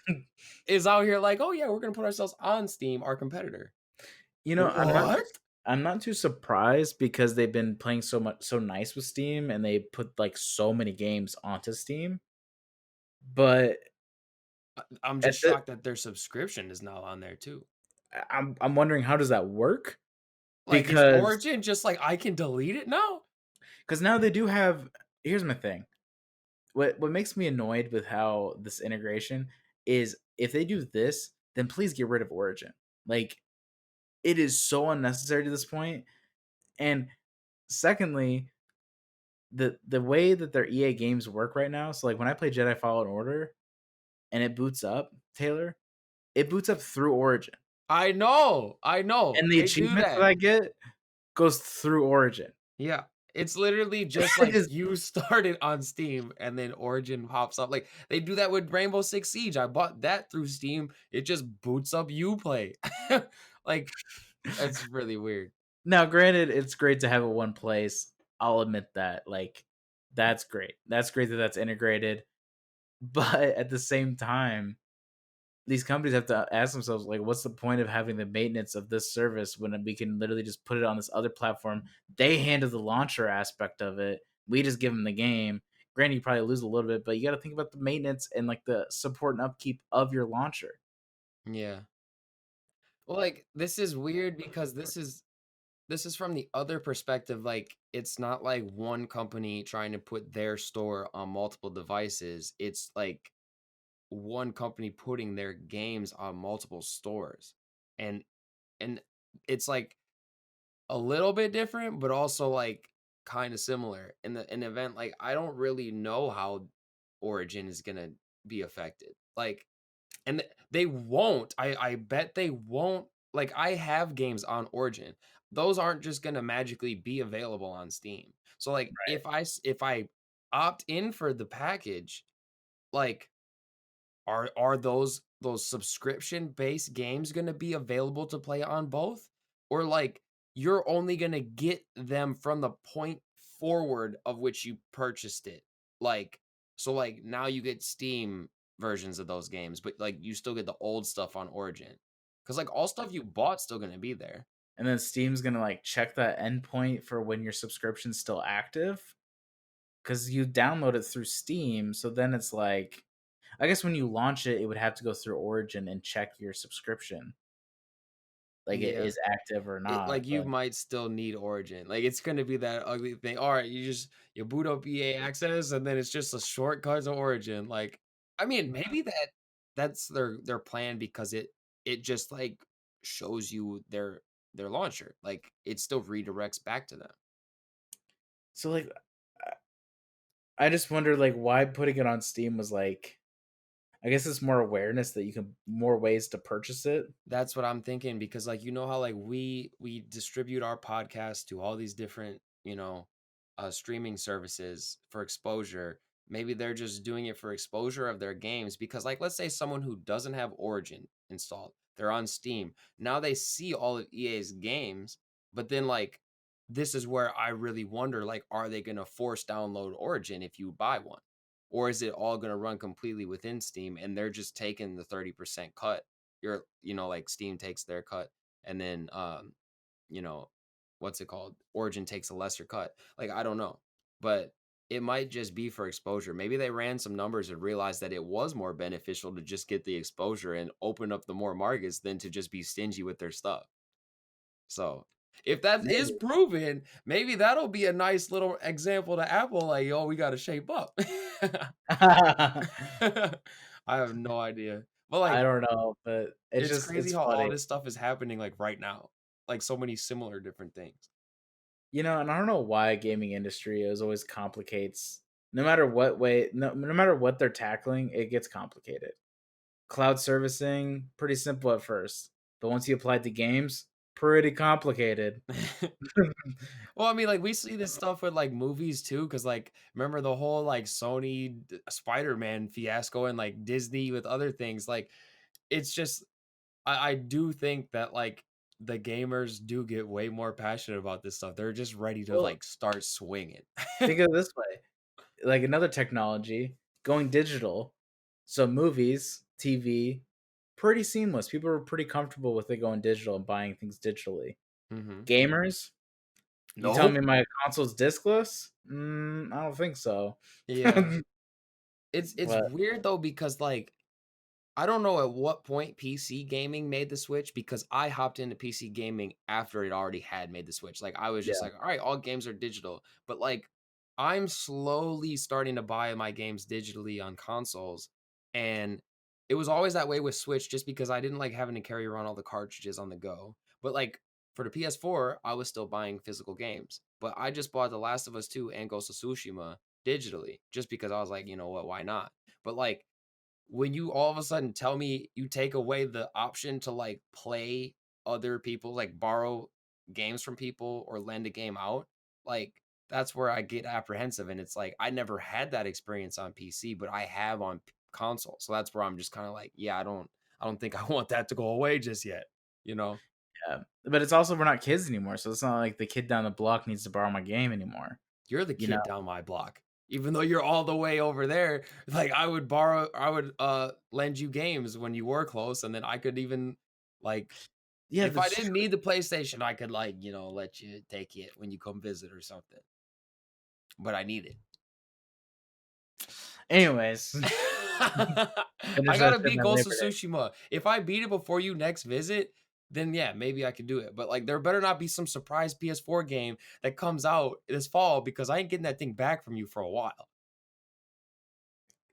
is out here like, oh yeah, we're gonna put ourselves on Steam, our competitor. What? I'm not too surprised because they've been playing so nice with Steam and they put like so many games onto Steam. But I'm at just the shocked that their subscription is now on there too. I'm wondering how does that work? Like, is Because Origin just like I can delete it now? now they do have here's my thing. What makes me annoyed with how this integration is if they do this, then please get rid of Origin. Like it is so unnecessary to this point. And secondly, the way that their EA games work right now, so like when I play Jedi Fallen Order and it boots up, Taylor, it boots up through Origin. I know. And the They do achievements that that. I get goes through Origin. Yeah. It's literally just It like is you started on Steam and then Origin pops up. Like they do that with Rainbow Six Siege. I bought that through Steam. It just boots up Uplay. Like that's really weird. now granted, it's great to have it one place. I'll admit that. Like that's great. That's great that that's integrated. But at the same time, these companies have to ask themselves, like, what's the point of having the maintenance of this service when we can literally just put it on this other platform? They handle the launcher aspect of it. We just give them the game. Granted, you probably lose a little bit, but you got to think about the maintenance and like the support and upkeep of your launcher. Yeah. Well, like this is weird because this is from the other perspective. Like it's not like one company trying to put their store on multiple devices. It's like one company putting their games on multiple stores. And and it's like a little bit different, but also like kind of similar. In the event, like I don't really know how Origin is gonna be affected. Like, and they won't. I bet they won't. Like I have games on Origin. Those aren't just gonna magically be available on Steam. So like if I opt in for the package, like are those subscription based games gonna be available to play on both? Or like you're only gonna get them from the point forward of which you purchased it. Like, so, like, now you get Steam versions of those games, but, like, you still get the old stuff on Origin. Because like, all stuff you bought's still gonna be there. And then Steam's gonna like check that endpoint for when your subscription's still active because you download it through Steam. So then it's like, I guess when you launch it, it would have to go through Origin and check your subscription, like it Yeah. is active or It not. like, you But might still need Origin. Like, it's gonna be that ugly thing. Alright, you boot up EA Access, and then it's just a shortcut to Origin. Like, I mean, maybe that's their plan because it just, like, shows you their launcher. Like, it still redirects back to them. so like, I just wonder like why putting it on Steam was like, I guess it's more awareness that you can more ways to purchase it. That's what I'm thinking because, like, you know how, like, we distribute our podcast to all these different, streaming services for exposure. Maybe they're just doing it for exposure of their games because, like, let's say someone who doesn't have Origin installed, they're on Steam. Now they see all of EA's games, but then, like, this is where I really wonder, like, are they gonna force download Origin if you buy one? Or is it all gonna run completely within Steam and they're just taking the 30% cut? Like, Steam takes their cut, and then, you know, what's it called? Origin takes a lesser cut. Like, I don't know, but it might just be for exposure. Maybe they ran some numbers and realized that it was more beneficial to just get the exposure and open up the more markets than to just be stingy with their stuff. So, if that is Maybe. proven, maybe that'll be a nice little example to Apple, like, "Yo, we gotta shape up." I have no idea. But, I like, don't know, but it's crazy it's how all funny. this stuff is happening, like, right now. Like, so many similar different things. And I don't know why gaming industry is always complicates. No matter what way, no matter what they're tackling, it gets complicated. Cloud servicing, pretty simple at first, but once you apply it to games, pretty complicated. Well, I mean, like, we see this stuff with, like, movies too, because like, remember the whole, like, Sony Spider-Man fiasco and, like, Disney with other things, like, it's just I do think that, like, the gamers do get way more passionate about this stuff. They're just ready to, Well, like, start swinging. think of it this way, like another technology going digital. So movies, TV, pretty seamless. People are pretty comfortable with it going digital and buying things digitally. Mhm. Gamers, you telling me Nope. my console's discless? I don't think so. Yeah. It's But weird though because, like, I don't know at what point PC gaming made the switch because I hopped into PC gaming after it already had made the switch. Like, I was just yeah, like, all right, all games are digital. But, like, I'm slowly starting to buy my games digitally on consoles. And it was always that way with Switch just because I didn't like having to carry around all the cartridges on the go. But, like, for the PS4, I was still buying physical games. But I just bought The Last of Us 2 and Ghost of Tsushima digitally just because I was like, you know what, why not? But, like, when you all of a sudden tell me you take away the option to, like, play other people, like, borrow games from people or lend a game out, like, that's where I get apprehensive, and it's like, I never had that experience on PC, but I have on p console, so that's where I'm just kinda like, "Yeah, I don't think I want that to go away just yet," you know? yeah. But it's also we're not kids anymore, so it's not like the kid down the block needs to borrow my game anymore. You're the You know? kid down my block. Even though you're all the way over there, like, I would lend you games when you were close, and then I could even, like, Yeah, if I that's didn't true. need the PlayStation, I could, like, let you take it when you come visit or something, but I need it. Anyways, I finish that gotta shit beat by Ghost of Labor Day. Tsushima. If I beat it before you next visit, then yeah, maybe I could do it, but, like, there better not be some surprise PS4 game that comes out this fall because I ain't getting that thing back from you for a while.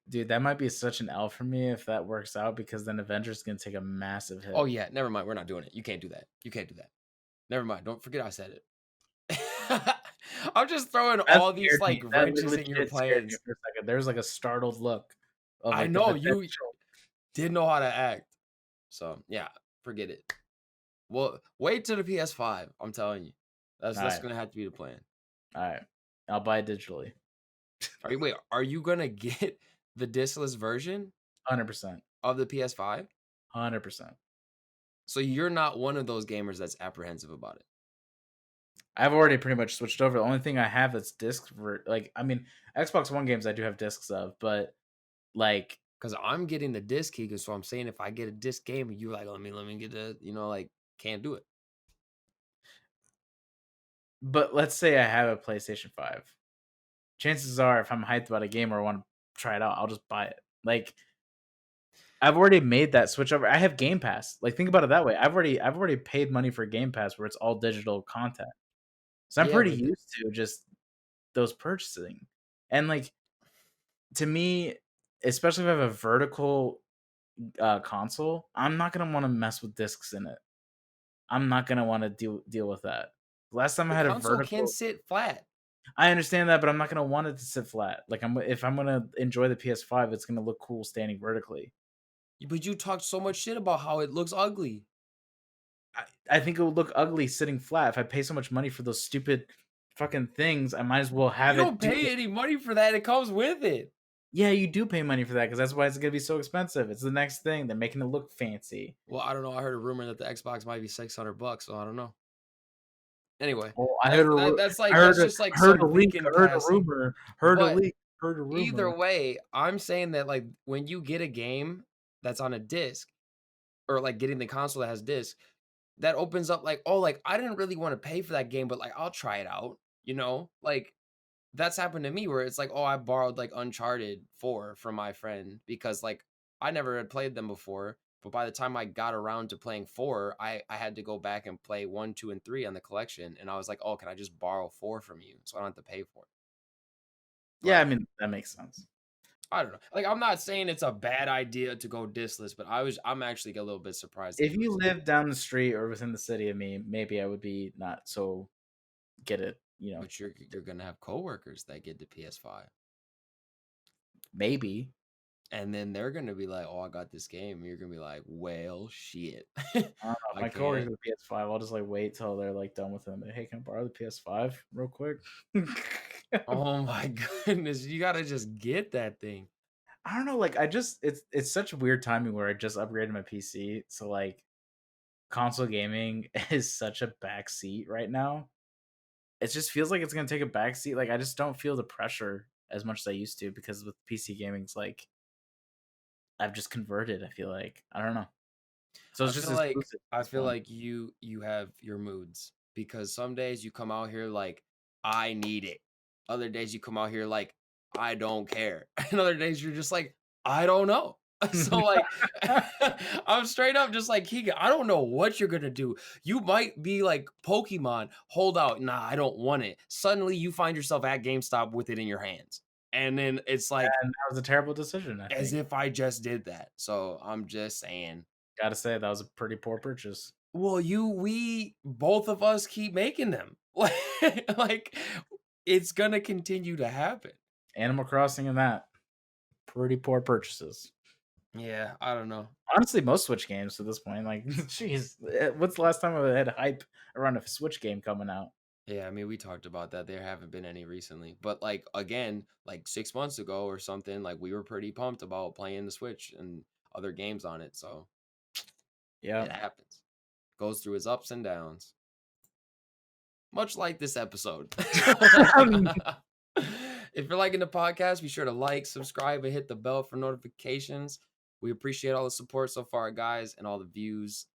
Dude, that might be such an L for me if that works out because then Avengers is gonna take a massive Oh, hit. yeah, never mind, we're not doing it. You can't do that. You can't do that. Never mind, don't forget I said it. I'm just throwing That all these, scared me. like, That wrenches in your legit scared me plans. for a second. There was like a startled look of I like the know you potential. didn't know how to act. So, yeah, forget it. Well, wait till the PS5, I'm telling you. That's Alright, gonna have to be the plan. alright. I'll buy it digitally. Are you gonna get the discless version 100%. of the PS5? 100%. So you're not one of those gamers that's apprehensive about it. I've already pretty much switched over. The only thing I have that's discs for like, I mean, Xbox One games I do have discs of, but like, Because I'm getting the disc, Keegan. So I'm saying if I get a disc game, and you like, let me get the, like, can't do it. but let's say I have a PlayStation 5. Chances are, if I'm hyped about a game or want to try it out, I'll just buy it. Like, I've already made that switch over. I have Game Pass. Like, think about it that way. I've already paid money for Game Pass where it's all digital content. So I'm Yeah, pretty but used to just those purchasing. And like, to me, especially if I have a vertical console, I'm not gonna want to mess with discs in it. I'm not gonna want to deal with that. Last time I the had a console can vertical, sit flat. I understand that, but I'm not gonna want it to sit flat. Like, if I'm gonna enjoy the PS5, it's gonna look cool standing vertically. But you talked so much shit about how it looks ugly. I think it would look ugly sitting flat. If I pay so much money for those stupid fucking things, I might as well You have it don't do pay it. any money for that. It comes with it. Yeah, you do pay money for that because that's why it's gonna be so expensive. It's the next thing. They're making it look fancy. Well, I don't know. I heard a rumor that the Xbox might be $600, so I don't know. Anyway, Well, I heard a that's just like I heard a some leak, thinking I heard a passing. rumor, heard a But leak, heard a either rumor. way, I'm saying that like when you get a game that's on a disc or like getting the console that has disc, that opens up like, oh, like I didn't really want to pay for that game, but like I'll try it out, Like that's happened to me where it's like, oh, I borrowed like Uncharted 4 from my friend because like I never had played them before. But by the time I got around to playing 4, I had to go back and play 1, 2, and 3 on the collection. And I was like, oh, can I just borrow 4 from you so I don't have to pay for it? Yeah, I But mean, that makes sense. I don't know. Like I'm not saying it's a bad idea to go discless, but I'm actually a little bit surprised that If you were you saying live down the street or within the city of me, maybe I would be not so get it, but you're gonna have coworkers that get the PS5. maybe. And then they're gonna be like, "Oh, I got this game." And you're gonna be like, "Well, shit, I don't know. If I my coworkers can't." with the PS5, I'll just like wait till they're like done with them. Like, hey, can I borrow the PS5 real quick? Oh my goodness, you gotta just get that thing. I don't know. Like, it's such weird timing where I just upgraded my PC, so like console gaming is such a back seat right now. It just feels like it's gonna take a back seat. Like, I just don't feel the pressure as much as I used to because with PC gaming's like I've just converted. I feel like I don't know. So I it's just feel like exclusive at I this feel point. like you have your moods because some days you come out here like I need it. Other days you come out here like I don't care. And other days you're just like I don't know. So like I'm straight up just like Keegan, I don't know what you're gonna do. You might be like Pokemon, hold out, nah, I don't want it. Suddenly you find yourself at GameStop with it in your hands. And then it's like And that was a terrible decision, I as think. if I just did that. So I'm just saying. Gotta say that was a pretty poor purchase. Well, we both of us keep making them. Like, it's gonna continue to happen. Animal Crossing and that, pretty poor purchases. Yeah, I don't know. Honestly, most Switch games to this point, like, jeez, what's the last time I had hype around a Switch game coming out? Yeah, I mean, we talked about that. There haven't been any recently. But like again, like 6 months ago or something, like we were pretty pumped about playing the Switch and other games on it. So Yeah. it happens. Goes through its ups and downs. Much like this episode. If you're liking the podcast, be sure to like, subscribe, and hit the bell for notifications. We appreciate all the support so far, guys, and all the views,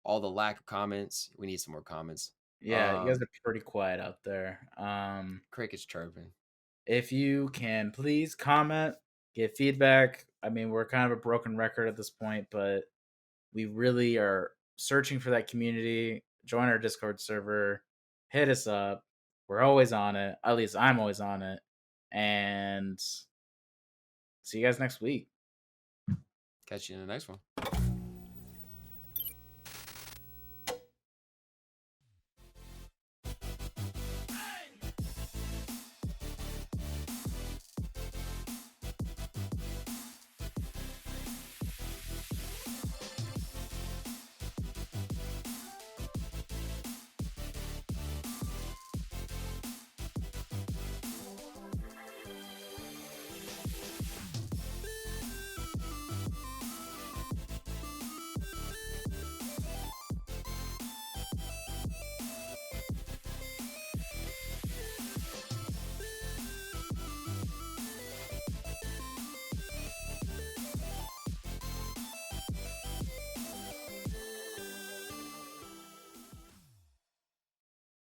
all the lack of comments. We need some more comments. Yeah, you guys are pretty quiet out there. Cricket's chirping. If you can please comment, give feedback. I mean, we're kind of a broken record at this point, but we really are searching for that community. Join our Discord server, hit us up. We're always on it. At least I'm always on it. And see you guys next week. Catch you in the next one.